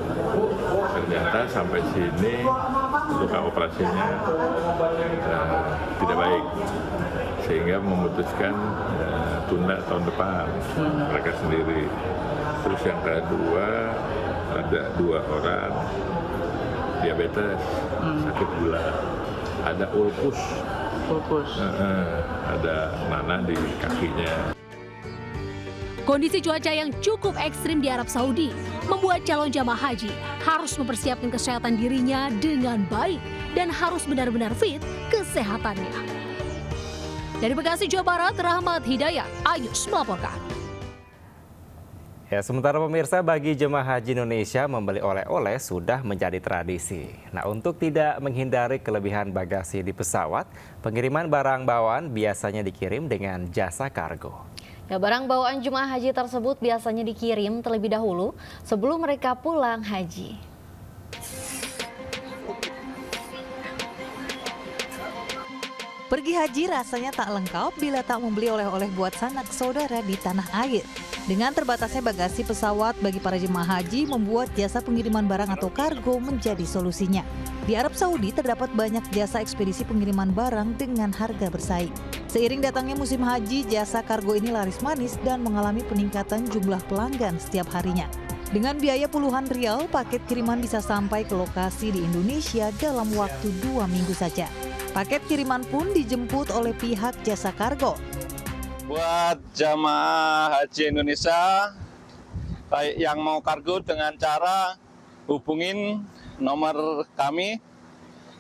Ternyata sampai sini luka operasinya tidak baik, sehingga memutuskan tunda tahun depan mereka sendiri. Terus yang kedua ada 2 orang diabetes, sakit gula, ada ulkus, ada nanah di kakinya. Kondisi cuaca yang cukup ekstrim di Arab Saudi membuat calon jamaah haji harus mempersiapkan kesehatan dirinya dengan baik dan harus benar-benar fit kesehatannya. Dari Bekasi, Jawa Barat, Rahmat Hidayat, Ayus melaporkan. Ya, sementara pemirsa, bagi jemaah haji Indonesia membeli oleh-oleh sudah menjadi tradisi. Nah, untuk tidak menghindari kelebihan bagasi di pesawat, pengiriman barang bawaan biasanya dikirim dengan jasa kargo. Ya, barang bawaan jemaah haji tersebut biasanya dikirim terlebih dahulu sebelum mereka pulang haji. Pergi haji rasanya tak lengkap bila tak membeli oleh-oleh buat sanak saudara di tanah air. Dengan terbatasnya bagasi pesawat bagi para jemaah haji membuat jasa pengiriman barang atau kargo menjadi solusinya. Di Arab Saudi terdapat banyak jasa ekspedisi pengiriman barang dengan harga bersaing. Seiring datangnya musim haji, jasa kargo ini laris manis dan mengalami peningkatan jumlah pelanggan setiap harinya. Dengan biaya puluhan rial, paket kiriman bisa sampai ke lokasi di Indonesia dalam waktu 2 minggu saja. Paket kiriman pun dijemput oleh pihak jasa kargo. Buat jamaah haji Indonesia yang mau kargo dengan cara hubungin nomor kami,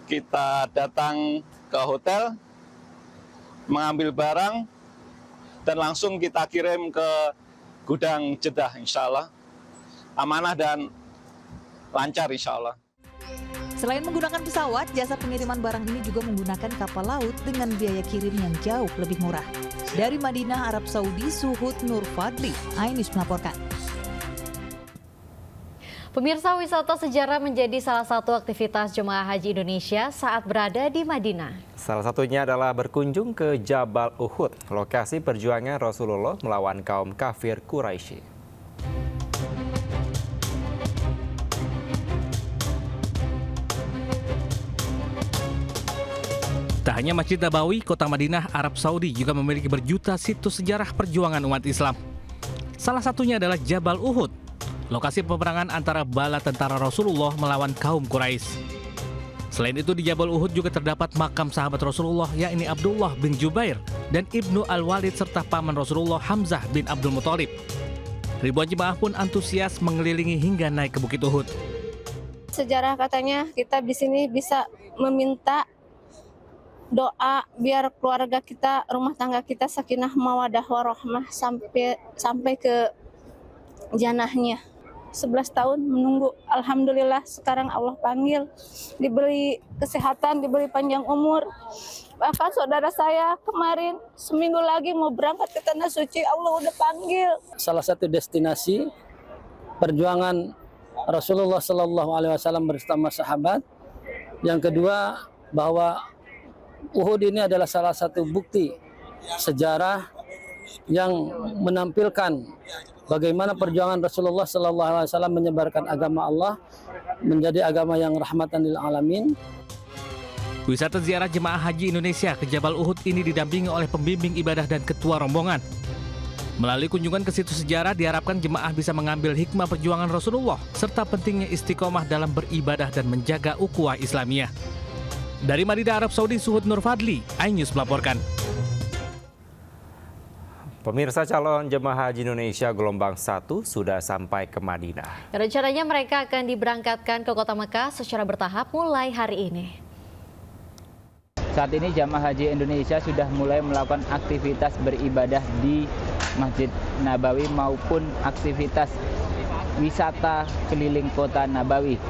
kita datang ke hotel, mengambil barang, dan langsung kita kirim ke gudang Jeddah, insya Allah. Amanah dan lancar, insya Allah. Selain menggunakan pesawat, jasa pengiriman barang ini juga menggunakan kapal laut dengan biaya kirim yang jauh lebih murah. Dari Madinah, Arab Saudi, Suhud Nur Fadli, Ainus melaporkan. Pemirsa, wisata sejarah menjadi salah satu aktivitas jemaah haji Indonesia saat berada di Madinah. Salah satunya adalah berkunjung ke Jabal Uhud, lokasi perjuangan Rasulullah melawan kaum kafir Quraisy. Tak hanya Masjid Nabawi, kota Madinah, Arab Saudi juga memiliki berjuta situs sejarah perjuangan umat Islam. Salah satunya adalah Jabal Uhud, lokasi peperangan antara bala tentara Rasulullah melawan kaum Quraisy. Selain itu, di Jabal Uhud juga terdapat makam sahabat Rasulullah, yakni Abdullah bin Jubair dan Ibnu Al-Walid serta paman Rasulullah Hamzah bin Abdul Muthalib. Ribuan jemaah pun antusias mengelilingi hingga naik ke Bukit Uhud. Sejarah katanya kita di sini bisa meminta doa biar keluarga kita, rumah tangga kita sakinah mawadah warahmah sampai ke janahnya. 11 tahun menunggu, alhamdulillah sekarang Allah panggil, diberi kesehatan, diberi panjang umur. Bahkan saudara saya kemarin seminggu lagi mau berangkat ke Tanah Suci, Allah udah panggil. Salah satu destinasi perjuangan Rasulullah Sallallahu Alaihi Wasallam bersama sahabat. Yang kedua, bahwa Uhud ini adalah salah satu bukti sejarah yang menampilkan bagaimana perjuangan Rasulullah SAW menyebarkan agama Allah menjadi agama yang rahmatan lil alamin. Wisata ziarah jemaah haji Indonesia ke Jabal Uhud ini didampingi oleh pembimbing ibadah dan ketua rombongan. Melalui kunjungan ke situs sejarah diharapkan jemaah bisa mengambil hikmah perjuangan Rasulullah serta pentingnya istiqomah dalam beribadah dan menjaga ukhuwah Islamiyah. Dari Madinah, Arab Saudi, Suhud Nur Fadli, iNews melaporkan. Pemirsa, calon jemaah haji Indonesia gelombang 1 sudah sampai ke Madinah. Rencananya mereka akan diberangkatkan ke kota Mekah secara bertahap mulai hari ini. Saat ini jamaah haji Indonesia sudah mulai melakukan aktivitas beribadah di Masjid Nabawi maupun aktivitas wisata keliling kota Nabawi.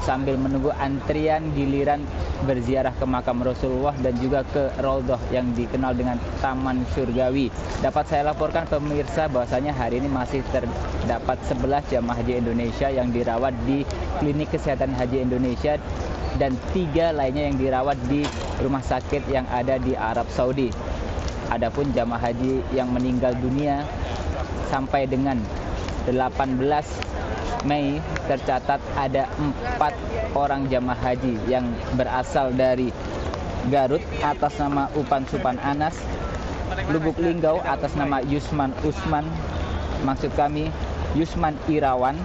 sambil menunggu antrian giliran berziarah ke makam Rasulullah dan juga ke Raudhah yang dikenal dengan Taman Surgawi. Dapat saya laporkan pemirsa bahwasanya hari ini masih terdapat 11 jamaah haji Indonesia yang dirawat di Klinik Kesehatan Haji Indonesia dan 3 lainnya yang dirawat di rumah sakit yang ada di Arab Saudi. Adapun jamaah haji yang meninggal dunia sampai dengan 18 Mei tercatat ada 4 orang jamaah haji yang berasal dari Garut atas nama Upan Supan Anas, Lubuk Linggau atas nama Yusman Usman, maksud kami Yusman Irawan,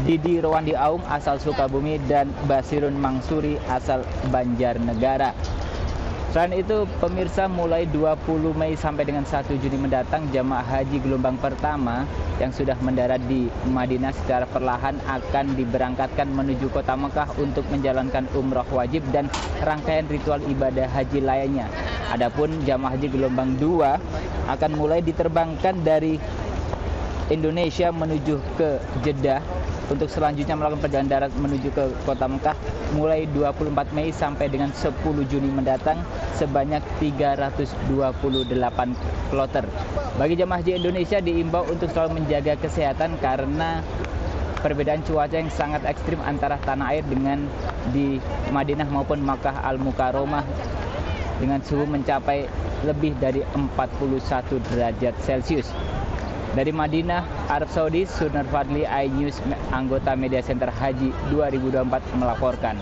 Didi Rowandi Aung asal Sukabumi, dan Basirun Mangsuri asal Banjarnegara. Selain itu, pemirsa, mulai 20 Mei sampai dengan 1 Juni mendatang, jamaah haji gelombang pertama yang sudah mendarat di Madinah secara perlahan akan diberangkatkan menuju kota Mekah untuk menjalankan umrah wajib dan rangkaian ritual ibadah haji lainnya. Adapun jamaah haji gelombang 2 akan mulai diterbangkan dari Indonesia menuju ke Jeddah untuk selanjutnya melakukan perjalanan darat menuju ke kota Mekah mulai 24 Mei sampai dengan 10 Juni mendatang sebanyak 328 kloter. Bagi jamaah haji Indonesia diimbau untuk selalu menjaga kesehatan karena perbedaan cuaca yang sangat ekstrim antara tanah air dengan di Madinah maupun Makkah Al-Mukarramah dengan suhu mencapai lebih dari 41 derajat Celcius. Dari Madinah, Arab Saudi, Sunar Fadli, iNews, anggota Media Center Haji 2024 melaporkan.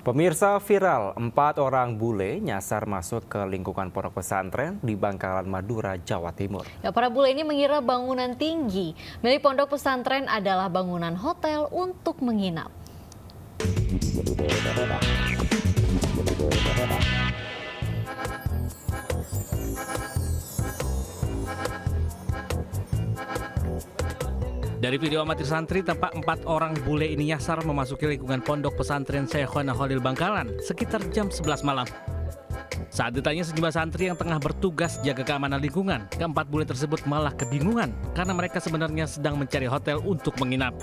Pemirsa, viral 4 orang bule nyasar masuk ke lingkungan pondok pesantren di Bangkalan, Madura, Jawa Timur. Ya, para bule ini mengira bangunan tinggi milik pondok pesantren adalah bangunan hotel untuk menginap. Dari video amatir santri, tampak 4 orang bule ini nyasar memasuki lingkungan pondok pesantren Syekhona Khalil Bangkalan sekitar jam 11 malam. Saat ditanya sejumlah santri yang tengah bertugas jaga keamanan lingkungan, keempat bule tersebut malah kebingungan karena mereka sebenarnya sedang mencari hotel untuk menginap.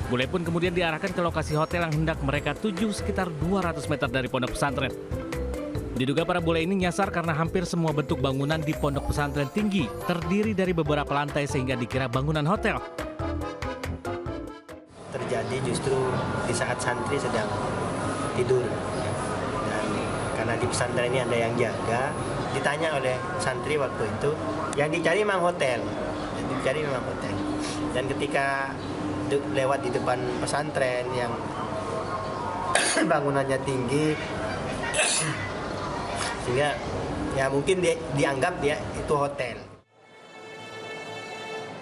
Bule pun kemudian diarahkan ke lokasi hotel yang hendak mereka tuju sekitar 200 meter dari pondok pesantren. Diduga para bule ini nyasar karena hampir semua bentuk bangunan di pondok pesantren tinggi terdiri dari beberapa lantai sehingga dikira bangunan hotel. Terjadi justru di saat santri sedang tidur. Dan karena di pesantren ini ada yang jaga, ditanya oleh santri waktu itu, yang dicari memang hotel. Dan ketika lewat di depan pesantren yang bangunannya tinggi, sehingga ya mungkin dianggap dia itu hotel.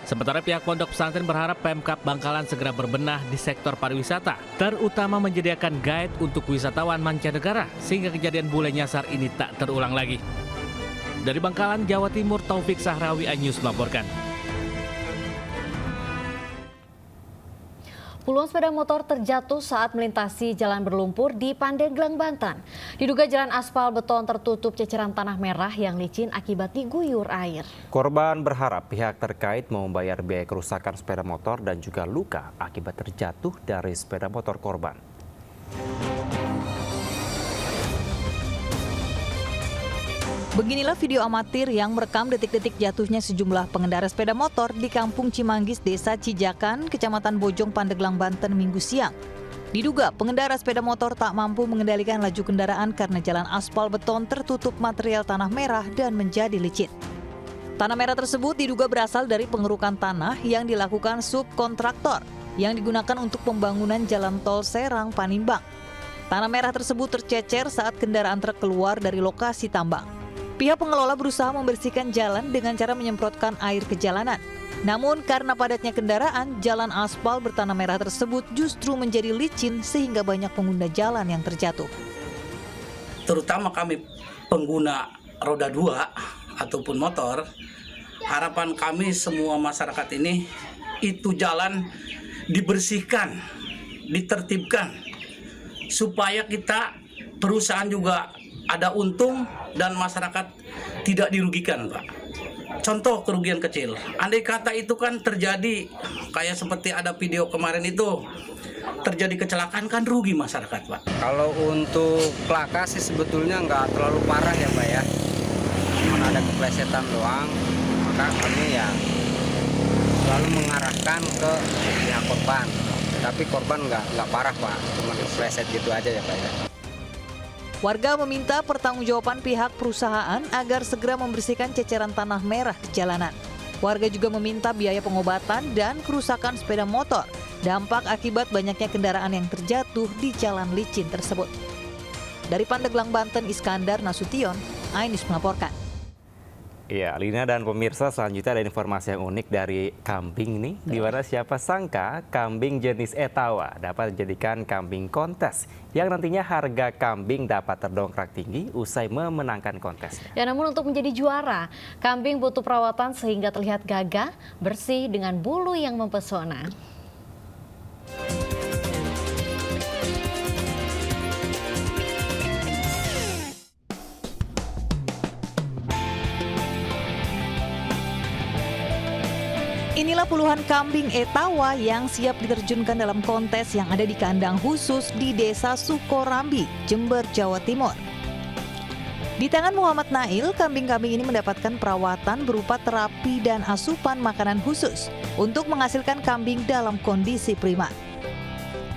Sementara pihak pondok pesantren berharap Pemkab Bangkalan segera berbenah di sektor pariwisata, terutama menyediakan guide untuk wisatawan mancanegara sehingga kejadian bule nyasar ini tak terulang lagi. Dari Bangkalan, Jawa Timur, Taufik Sahrawi, iNews melaporkan. Puluhan sepeda motor terjatuh saat melintasi jalan berlumpur di Pandeglang, Banten. Diduga jalan aspal beton tertutup ceceran tanah merah yang licin akibat diguyur air. Korban berharap pihak terkait mau membayar biaya kerusakan sepeda motor dan juga luka akibat terjatuh dari sepeda motor korban. Beginilah video amatir yang merekam detik-detik jatuhnya sejumlah pengendara sepeda motor di Kampung Cimanggis, Desa Cijakan, Kecamatan Bojong, Pandeglang, Banten, Minggu siang. Diduga pengendara sepeda motor tak mampu mengendalikan laju kendaraan karena jalan aspal beton tertutup material tanah merah dan menjadi licin. Tanah merah tersebut diduga berasal dari pengerukan tanah yang dilakukan subkontraktor yang digunakan untuk pembangunan jalan tol Serang Panimbang. Tanah merah tersebut tercecer saat kendaraan truk keluar dari lokasi tambang. Pihak pengelola berusaha membersihkan jalan dengan cara menyemprotkan air ke jalanan. Namun karena padatnya kendaraan, jalan aspal bertanah merah tersebut justru menjadi licin sehingga banyak pengguna jalan yang terjatuh. Terutama kami pengguna roda 2 ataupun motor, harapan kami semua masyarakat ini itu jalan dibersihkan, ditertibkan supaya kita perusahaan juga ada untung dan masyarakat tidak dirugikan, Pak. contoh kerugian kecil. Andai kata itu kan terjadi kayak seperti ada video kemarin itu, terjadi kecelakaan kan rugi masyarakat, Pak. Kalau untuk kelaka sih sebetulnya nggak terlalu parah ya, Pak ya. Cuma ada keplesetan doang, maka kami ya selalu mengarahkan ke pihak korban. Tapi korban nggak parah, Pak. Cuma kepleset gitu aja ya, Pak ya. Warga meminta pertanggungjawaban pihak perusahaan agar segera membersihkan ceceran tanah merah di jalanan. Warga juga meminta biaya pengobatan dan kerusakan sepeda motor, dampak akibat banyaknya kendaraan yang terjatuh di jalan licin tersebut. Dari Pandeglang, Banten, Iskandar Nasution, iNews melaporkan. Iya, Lina dan pemirsa, selanjutnya ada informasi yang unik dari kambing nih, di mana siapa sangka kambing jenis Etawa dapat dijadikan kambing kontes yang nantinya harga kambing dapat terdongkrak tinggi usai memenangkan kontes. Ya, namun untuk menjadi juara, kambing butuh perawatan sehingga terlihat gagah, bersih dengan bulu yang mempesona. Inilah puluhan kambing Etawa yang siap diterjunkan dalam kontes yang ada di kandang khusus di Desa Sukorambi, Jember, Jawa Timur. Di tangan Muhammad Nail, kambing-kambing ini mendapatkan perawatan berupa terapi dan asupan makanan khusus untuk menghasilkan kambing dalam kondisi prima.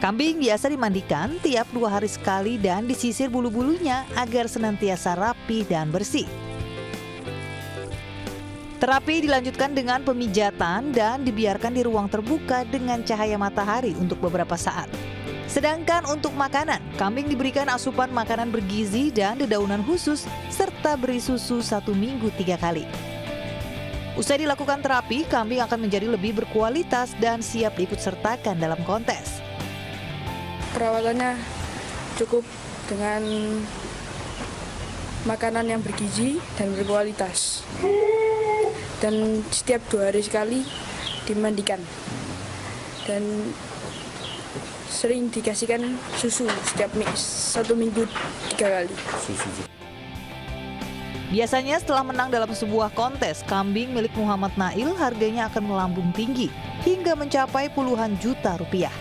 Kambing biasa dimandikan tiap 2 hari sekali dan disisir bulu-bulunya agar senantiasa rapi dan bersih. Terapi dilanjutkan dengan pemijatan dan dibiarkan di ruang terbuka dengan cahaya matahari untuk beberapa saat. Sedangkan untuk makanan, kambing diberikan asupan makanan bergizi dan dedaunan khusus serta beri susu 1 minggu 3 kali. Usai dilakukan terapi, kambing akan menjadi lebih berkualitas dan siap diikutsertakan dalam kontes. Perawatannya cukup dengan makanan yang bergizi dan berkualitas. Dan setiap 2 hari sekali dimandikan dan sering dikasihkan susu setiap 1 minggu 3 kali. Biasanya setelah menang dalam sebuah kontes, kambing milik Muhammad Nail harganya akan melambung tinggi hingga mencapai puluhan juta rupiah.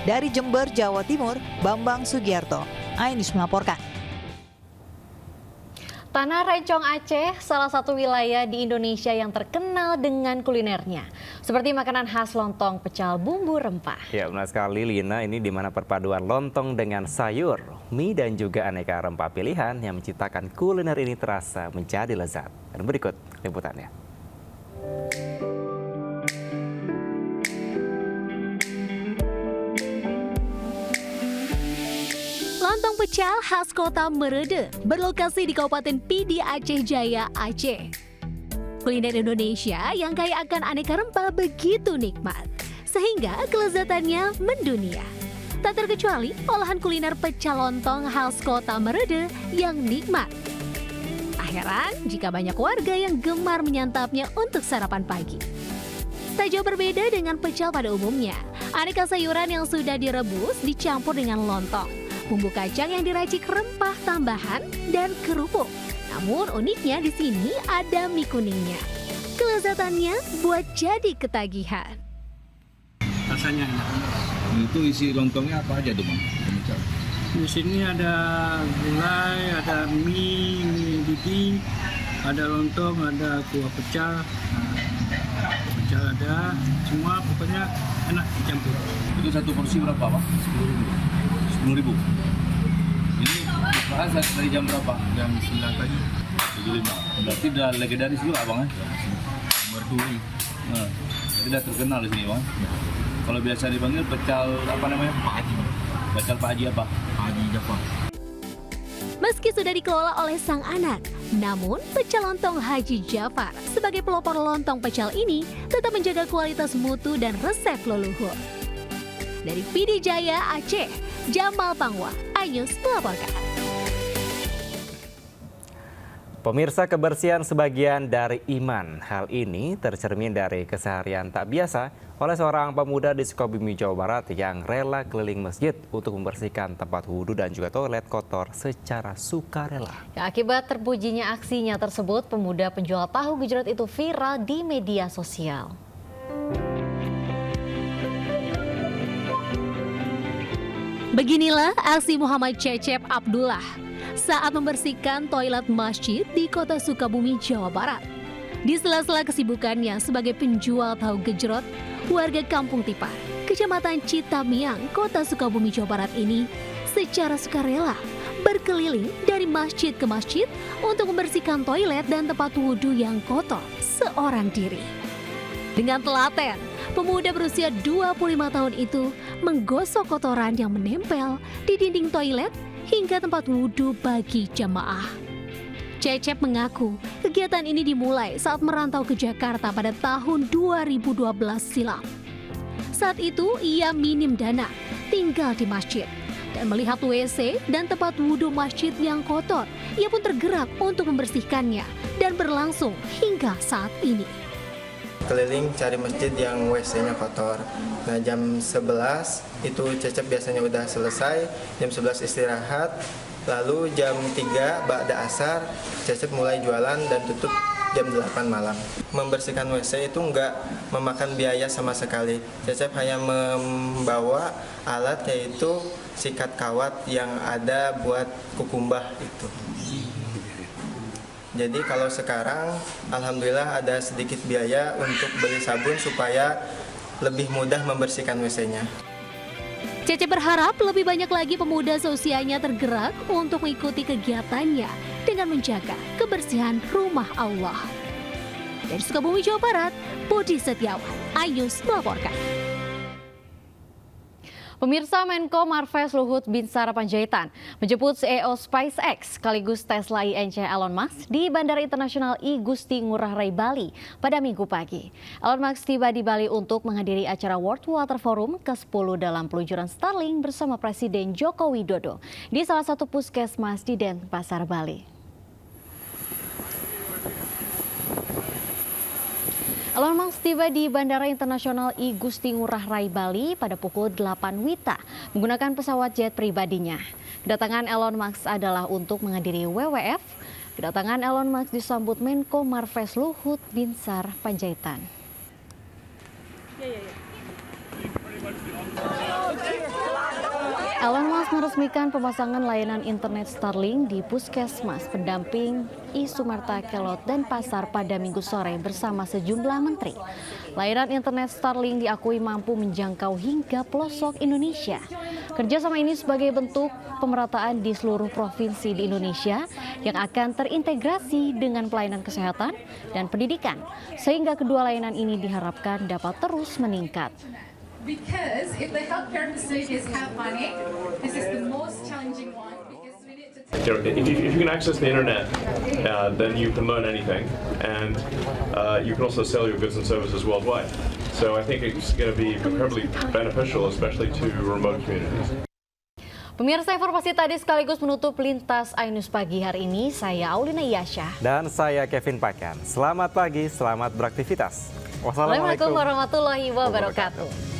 Dari Jember, Jawa Timur, Bambang Sugiarto, iNews melaporkan. Tanah Rencong Aceh, salah satu wilayah di Indonesia yang terkenal dengan kulinernya. Seperti makanan khas lontong pecal bumbu rempah. Ya, benar sekali Lina, ini di mana perpaduan lontong dengan sayur, mie dan juga aneka rempah pilihan yang menciptakan kuliner ini terasa menjadi lezat. Dan berikut liputannya. Lontong pecal khas kota Merede berlokasi di Kabupaten Pidi Aceh Jaya, Aceh. Kuliner Indonesia yang kaya akan aneka rempah begitu nikmat, sehingga kelezatannya mendunia. Tak terkecuali olahan kuliner pecal lontong khas kota Merede yang nikmat. Tak heran jika banyak warga yang gemar menyantapnya untuk sarapan pagi. Tak jauh berbeda dengan pecal pada umumnya, aneka sayuran yang sudah direbus dicampur dengan lontong. Bumbu kacang yang diracik rempah tambahan dan kerupuk. Namun uniknya di sini ada mie kuningnya. Kelezatannya buat jadi ketagihan. Rasanya enak. Itu isi lontongnya apa aja tuh, Bang? Di sini ada gulai, ada mie bibi, ada lontong, ada kuah pecel. Pecel ada, semua pokoknya enak dicampur. Itu satu porsi berapa, Pak? 10.000. Ini bukaan dari jam berapa? Jam 9 pagi. 75. Berarti udah legendaris juga, Bang, ya? Berduri. Nah, jadi udah terkenal di sini, Bang. Kalau biasa dipanggil pecal apa namanya? Pak Haji. Pecal Pak Haji apa? Pak Haji Jafar. Meski sudah dikelola oleh sang anak, namun pecal lontong Haji Jafar sebagai pelopor lontong pecal ini tetap menjaga kualitas mutu dan resep leluhur. Dari Pidi Jaya, Aceh, Jamal Pangwa, iNews melaporkan. Pemirsa, kebersihan sebagian dari iman. Hal ini tercermin dari keseharian tak biasa oleh seorang pemuda di Sukabumi, Jawa Barat yang rela keliling masjid untuk membersihkan tempat wudhu dan juga toilet kotor secara sukarela. Ya, akibat terpujinya aksinya tersebut, pemuda penjual tahu gejrot itu viral di media sosial. Beginilah aksi Muhammad Cecep Abdullah saat membersihkan toilet masjid di kota Sukabumi, Jawa Barat. Di sela-sela kesibukannya sebagai penjual tahu gejrot, warga Kampung Tipar, Kecamatan Citamiang, kota Sukabumi, Jawa Barat ini secara sukarela berkeliling dari masjid ke masjid untuk membersihkan toilet dan tempat wudhu yang kotor seorang diri. Dengan telaten, pemuda berusia 25 tahun itu menggosok kotoran yang menempel di dinding toilet hingga tempat wudhu bagi jamaah. Cecep mengaku kegiatan ini dimulai saat merantau ke Jakarta pada tahun 2012 silam. Saat itu ia minim dana, tinggal di masjid, dan melihat WC dan tempat wudhu masjid yang kotor, ia pun tergerak untuk membersihkannya dan berlangsung hingga saat ini. Keliling cari masjid yang WC-nya kotor. Nah, jam 11 itu Cecep biasanya udah selesai, jam 11 istirahat. Lalu jam 3 ba'da asar Cecep mulai jualan dan tutup jam 8 malam. Membersihkan WC itu nggak memakan biaya sama sekali. Cecep hanya membawa alat yaitu sikat kawat yang ada buat kukumbah itu. Jadi kalau sekarang alhamdulillah ada sedikit biaya untuk beli sabun supaya lebih mudah membersihkan WC-nya. Cecep berharap lebih banyak lagi pemuda seusianya tergerak untuk mengikuti kegiatannya dengan menjaga kebersihan rumah Allah. Dari Sukabumi, Jawa Barat, Budi Setiawan, iNews melaporkan. Pemirsa, Menko Marves Luhut Binsar Panjaitan menjemput CEO SpaceX sekaligus Tesla INC Elon Musk di Bandara Internasional I Gusti Ngurah Rai Bali pada Minggu pagi. Elon Musk tiba di Bali untuk menghadiri acara World Water Forum ke-10 dalam peluncuran Starlink bersama Presiden Joko Widodo di salah satu puskesmas di Denpasar, Bali. Elon Musk tiba di Bandara Internasional I Gusti Ngurah Rai Bali pada pukul 8 WITA menggunakan pesawat jet pribadinya. Kedatangan Elon Musk adalah untuk menghadiri WWF. Kedatangan Elon Musk disambut Menko Marves Luhut Binsar Panjaitan. Elon Musk meresmikan pemasangan layanan internet Starlink di puskesmas pendamping I Sumarta Kelot dan Pasar pada Minggu sore bersama sejumlah menteri. Layanan internet Starlink diakui mampu menjangkau hingga pelosok Indonesia. Kerjasama ini sebagai bentuk pemerataan di seluruh provinsi di Indonesia yang akan terintegrasi dengan pelayanan kesehatan dan pendidikan, sehingga kedua layanan ini diharapkan dapat terus meningkat. Because if the healthcare facilities have money, this is the most challenging one. If you can access the internet, then you can learn anything, and you can also sell your goods and services worldwide. So I think it's going to be incredibly beneficial, especially to remote communities. Pemirsa, informasi tadi sekaligus menutup Lintas iNews pagi hari ini. Saya Aulina Iyasya. Dan saya Kevin Pakan. Selamat pagi, selamat beraktivitas. Wassalamualaikum warahmatullahi wabarakatuh.